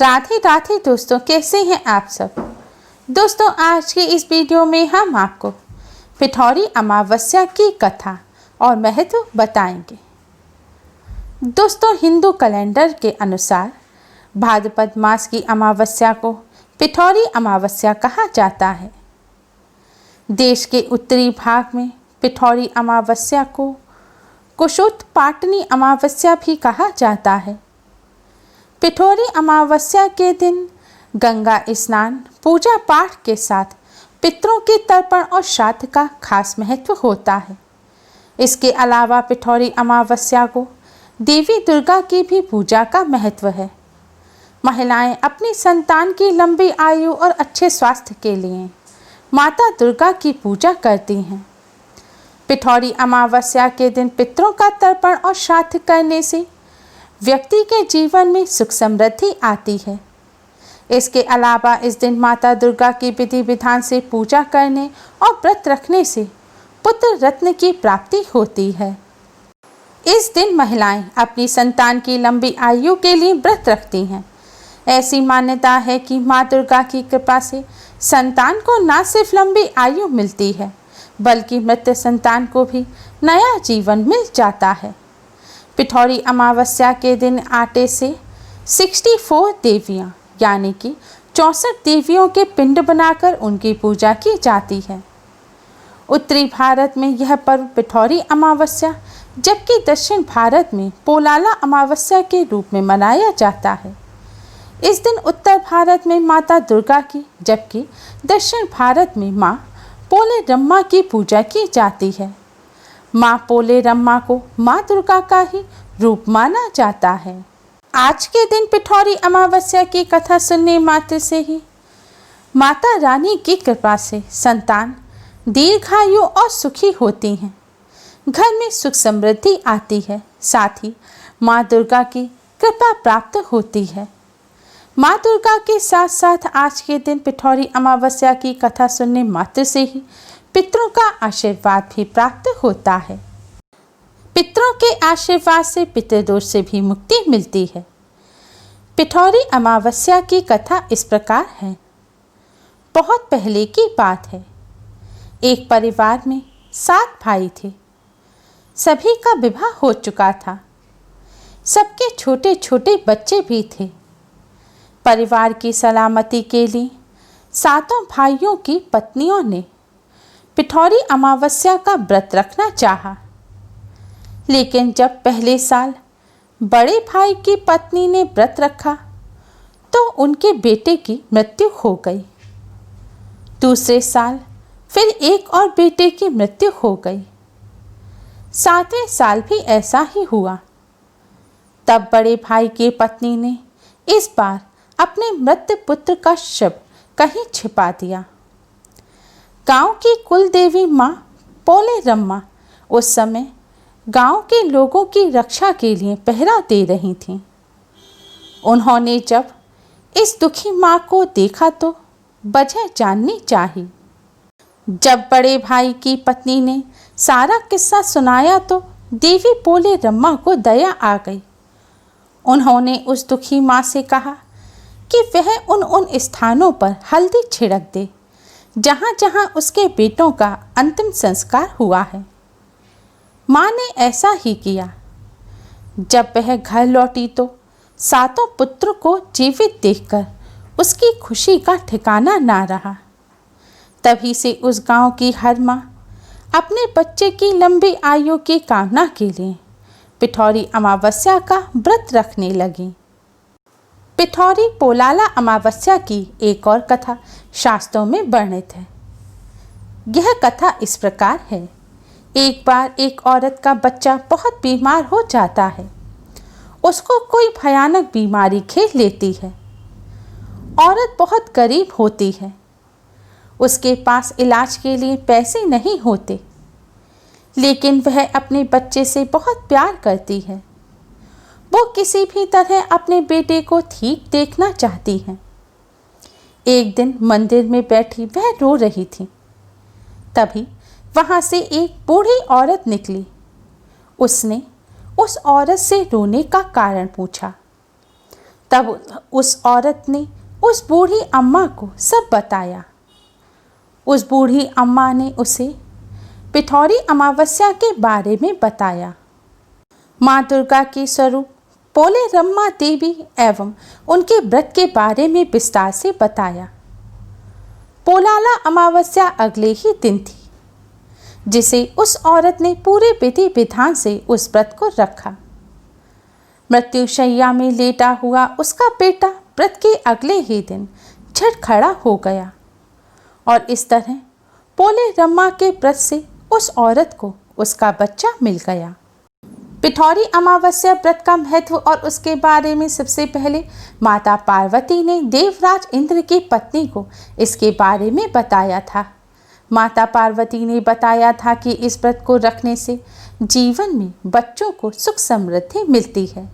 राधे राधे दोस्तों, कैसे हैं आप सब। दोस्तों, आज के इस वीडियो में हम आपको पिठौरी अमावस्या की कथा और महत्व बताएंगे। दोस्तों, हिंदू कैलेंडर के अनुसार भाद्रपद मास की अमावस्या को पिठौरी अमावस्या कहा जाता है। देश के उत्तरी भाग में पिठौरी अमावस्या को कुशोत्पाटनी अमावस्या भी कहा जाता है। पिठौरी अमावस्या के दिन गंगा स्नान, पूजा पाठ के साथ पितरों के तर्पण और श्राद्ध का खास महत्व होता है। इसके अलावा पिठौरी अमावस्या को देवी दुर्गा की भी पूजा का महत्व है। महिलाएं अपनी संतान की लंबी आयु और अच्छे स्वास्थ्य के लिए माता दुर्गा की पूजा करती हैं। पिठौरी अमावस्या के दिन पितरों का तर्पण और श्राद्ध करने से व्यक्ति के जीवन में सुख समृद्धि आती है। इसके अलावा इस दिन माता दुर्गा की विधि विधान से पूजा करने और व्रत रखने से पुत्र रत्न की प्राप्ति होती है। इस दिन महिलाएं अपनी संतान की लंबी आयु के लिए व्रत रखती हैं। ऐसी मान्यता है कि माँ दुर्गा की कृपा से संतान को न सिर्फ लंबी आयु मिलती है, बल्कि मृत संतान को भी नया जीवन मिल जाता है। पिठौरी अमावस्या के दिन आटे से 64 देवियां यानी कि 64 देवियों के पिंड बनाकर उनकी पूजा की जाती है। उत्तरी भारत में यह पर्व पिठौरी अमावस्या, जबकि दक्षिण भारत में पोलाला अमावस्या के रूप में मनाया जाता है। इस दिन उत्तर भारत में माता दुर्गा की, जबकि दक्षिण भारत में माँ पोलेरम्मा की पूजा की जाती है। माँ पोलेरम्मा को माँ दुर्गा का ही रूप माना जाता है। आज के दिन पिठौरी अमावस्या की कथा सुनने मात्र से ही माता रानी की कृपा से संतान दीर्घायु और सुखी होती हैं। घर में सुख समृद्धि आती है, साथ ही माँ दुर्गा की कृपा प्राप्त होती है। माँ दुर्गा के साथ साथ आज के दिन पिठौरी अमावस्या की कथा सुनने मात्र से ही पितरों का आशीर्वाद भी प्राप्त होता है। पितरों के आशीर्वाद से पितृदोष से भी मुक्ति मिलती है। पिठौरी अमावस्या की कथा इस प्रकार है। बहुत पहले की बात है। एक परिवार में 7 भाई थे। सभी का विवाह हो चुका था। सबके छोटे छोटे बच्चे भी थे। परिवार की सलामती के लिए 7 भाइयों की पत्नियों ने पिठौरी अमावस्या का व्रत रखना चाहा। लेकिन जब पहले साल बड़े भाई की पत्नी ने व्रत रखा तो उनके बेटे की मृत्यु हो गई। दूसरे साल फिर एक और बेटे की मृत्यु हो गई। 7वें साल भी ऐसा ही हुआ। तब बड़े भाई की पत्नी ने इस बार अपने मृत पुत्र का शव कहीं छिपा दिया। गांव की कुल देवी माँ पोलेरम्मा उस समय गांव के लोगों की रक्षा के लिए पहरा दे रही थीं। उन्होंने जब इस दुखी माँ को देखा तो वजह जाननी चाहिए। जब बड़े भाई की पत्नी ने सारा किस्सा सुनाया तो देवी पोलेरम्मा को दया आ गई। उन्होंने उस दुखी माँ से कहा कि वह उन स्थानों पर हल्दी छिड़क दे जहाँ जहाँ उसके बेटों का अंतिम संस्कार हुआ है। माँ ने ऐसा ही किया। जब वह घर लौटी तो 7 पुत्र को जीवित देखकर उसकी खुशी का ठिकाना ना रहा। तभी से उस गांव की हर माँ अपने बच्चे की लंबी आयु की कामना के लिए पिठौरी अमावस्या का व्रत रखने लगी। पिठौरी पोलाला अमावस्या की एक और कथा शास्त्रों में वर्णित है। यह कथा इस प्रकार है। एक बार एक औरत का बच्चा बहुत बीमार हो जाता है। उसको कोई भयानक बीमारी घेर लेती है। औरत बहुत गरीब होती है। उसके पास इलाज के लिए पैसे नहीं होते, लेकिन वह अपने बच्चे से बहुत प्यार करती है। वो किसी भी तरह अपने बेटे को ठीक देखना चाहती है। एक दिन मंदिर में बैठी वह रो रही थी। तभी वहाँ से एक बूढ़ी औरत निकली। उसने उस औरत से रोने का कारण पूछा तब उस औरत ने उस बूढ़ी अम्मा को सब बताया। उस बूढ़ी अम्मा ने उसे पिठौरी अमावस्या के बारे में बताया। माँ दुर्गा के स्वरूप पोलेरम्मा देवी एवं उनके व्रत के बारे में विस्तार से बताया। पोलाला अमावस्या अगले ही दिन थी, जिसे उस औरत ने पूरे विधि विधान से उस व्रत को रखा। मृत्युशैया में लेटा हुआ उसका बेटा व्रत के अगले ही दिन झट खड़ा हो गया और इस तरह पोलेरम्मा के व्रत से उस औरत को उसका बच्चा मिल गया। पिठौरी अमावस्या व्रत का महत्व और उसके बारे में सबसे पहले माता पार्वती ने देवराज इंद्र की पत्नी को इसके बारे में बताया था। माता पार्वती ने बताया था कि इस व्रत को रखने से जीवन में बच्चों को सुख समृद्धि मिलती है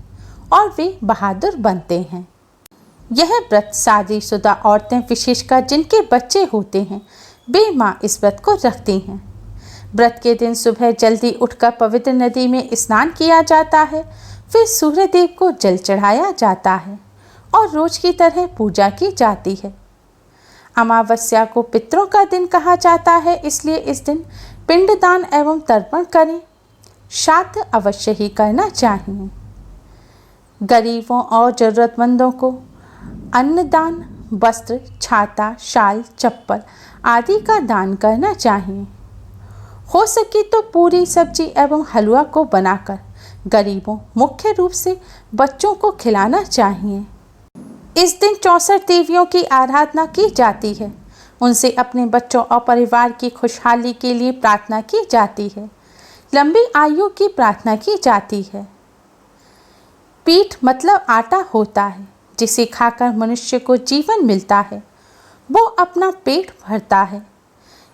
और वे बहादुर बनते हैं। यह व्रत शादीशुदा औरतें विशेषकर जिनके बच्चे होते हैं वे माँ इस व्रत को रखती हैं। व्रत के दिन सुबह जल्दी उठकर पवित्र नदी में स्नान किया जाता है, फिर सूर्यदेव को जल चढ़ाया जाता है और रोज की तरह पूजा की जाती है। अमावस्या को पितरों का दिन कहा जाता है, इसलिए इस दिन पिंडदान एवं तर्पण करें। श्राद्ध अवश्य ही करना चाहिए। गरीबों और जरूरतमंदों को अन्नदान, वस्त्र, छाता, शाल, चप्पल आदि का दान करना चाहिए। हो सके तो पूरी सब्जी एवं हलवा को बनाकर गरीबों, मुख्य रूप से बच्चों को खिलाना चाहिए। इस दिन 64 देवियों की आराधना की जाती है। उनसे अपने बच्चों और परिवार की खुशहाली के लिए प्रार्थना की जाती है। लंबी आयु की प्रार्थना की जाती है। पीठ मतलब आटा होता है, जिसे खाकर मनुष्य को जीवन मिलता है। वो अपना पेट भरता है।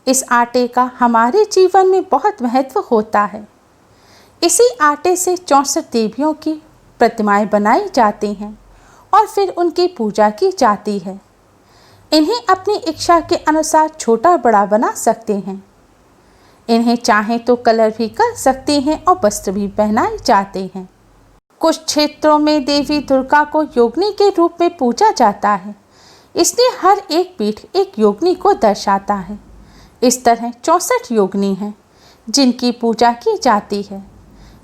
इस आटे का हमारे जीवन में बहुत महत्व होता है। इसी आटे से 64 देवियों की प्रतिमाएं बनाई जाती हैं और फिर उनकी पूजा की जाती है। इन्हें अपनी इच्छा के अनुसार छोटा बड़ा बना सकते हैं। इन्हें चाहें तो कलर भी कर सकते हैं और वस्त्र भी पहनाए जाते हैं। कुछ क्षेत्रों में देवी दुर्गा को योगिनी के रूप में पूजा जाता है, इसलिए हर एक पीठ एक योगिनी को दर्शाता है। इस तरह 64 योगिनी हैं जिनकी पूजा की जाती है।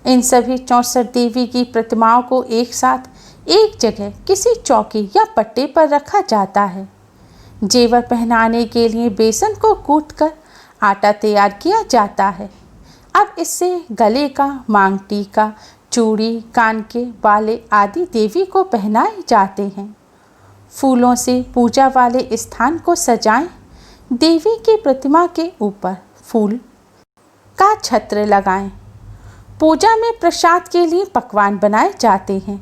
इन सभी 64 देवी की प्रतिमाओं को एक साथ एक जगह किसी चौकी या पट्टे पर रखा जाता है। जेवर पहनाने के लिए बेसन को कूटकर आटा तैयार किया जाता है। अब इससे गले का, मांग टीका, चूड़ी, कान के बाले आदि देवी को पहनाए जाते हैं। फूलों से पूजा वाले स्थान को सजाएं। देवी की प्रतिमा के ऊपर फूल का छत्र लगाएं। पूजा में प्रसाद के लिए पकवान बनाए जाते हैं।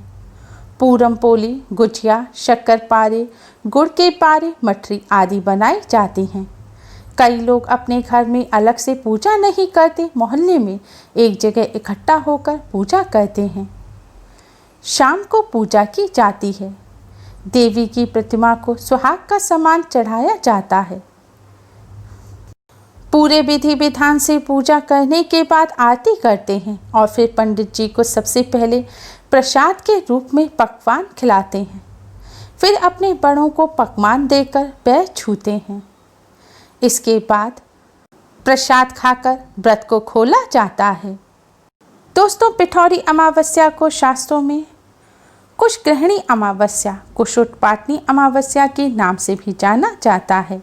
पूरम पोली, गुजिया, शक्कर पारे, गुड़ के पारे, मठरी आदि बनाई जाती हैं। कई लोग अपने घर में अलग से पूजा नहीं करते, मोहल्ले में एक जगह इकट्ठा होकर पूजा करते हैं। शाम को पूजा की जाती है। देवी की प्रतिमा को सुहाग का सामान चढ़ाया जाता है। पूरे विधि विधान से पूजा करने के बाद आरती करते हैं और फिर पंडित जी को सबसे पहले प्रसाद के रूप में पकवान खिलाते हैं। फिर अपने बड़ों को पकवान देकर पैर छूते हैं। इसके बाद प्रसाद खाकर व्रत को खोला जाता है। दोस्तों, पिठौरी अमावस्या को शास्त्रों में कुशग्रहणी अमावस्या, कुशोत्पाटनी अमावस्या के नाम से भी जाना जाता है।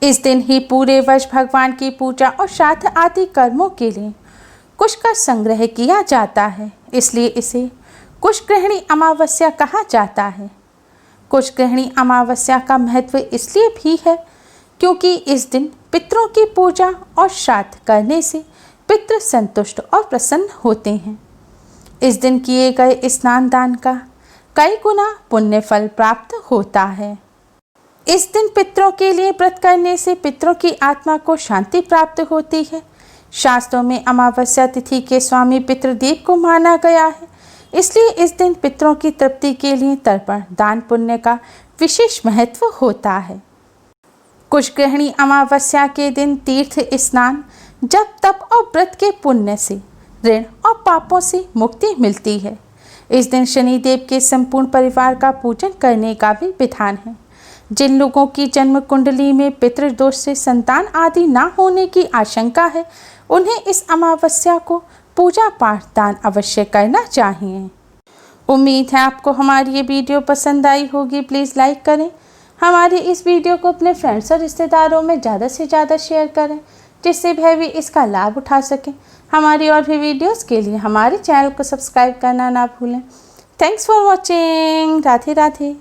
इस दिन ही पूरे वर्ष भगवान की पूजा और श्राद्ध आदि कर्मों के लिए कुश का संग्रह किया जाता है, इसलिए इसे कुशग्रहणी अमावस्या कहा जाता है। कुशग्रहणी अमावस्या का महत्व इसलिए भी है क्योंकि इस दिन पितरों की पूजा और श्राद्ध करने से पितृ संतुष्ट और प्रसन्न होते हैं। इस दिन किए गए स्नान दान का कई गुना पुण्य फल प्राप्त होता है। इस दिन पितरों के लिए व्रत करने से पितरों की आत्मा को शांति प्राप्त होती है। शास्त्रों में अमावस्या तिथि के स्वामी पितृदेव को माना गया है, इसलिए इस दिन पितरों की तृप्ति के लिए तर्पण, दान पुण्य का विशेष महत्व होता है। कुशग्रहणी अमावस्या के दिन तीर्थ स्नान, जप, तप और व्रत के पुण्य से ऋण और पापों से मुक्ति मिलती है। इस दिन शनिदेव के संपूर्ण परिवार का पूजन करने का भी विधान है। जिन लोगों की जन्म कुंडली में पितृदोष से संतान आदि ना होने की आशंका है, उन्हें इस अमावस्या को पूजा पाठ दान अवश्य करना चाहिए। उम्मीद है आपको हमारी ये वीडियो पसंद आई होगी। प्लीज़ लाइक करें, हमारी इस वीडियो को अपने फ्रेंड्स और रिश्तेदारों में ज़्यादा से ज़्यादा शेयर करें, जिससे वह भी इसका लाभ उठा सकें। हमारी और भी वीडियोस के लिए हमारे चैनल को सब्सक्राइब करना ना भूलें। Thanks for watching. Radhe Radhe.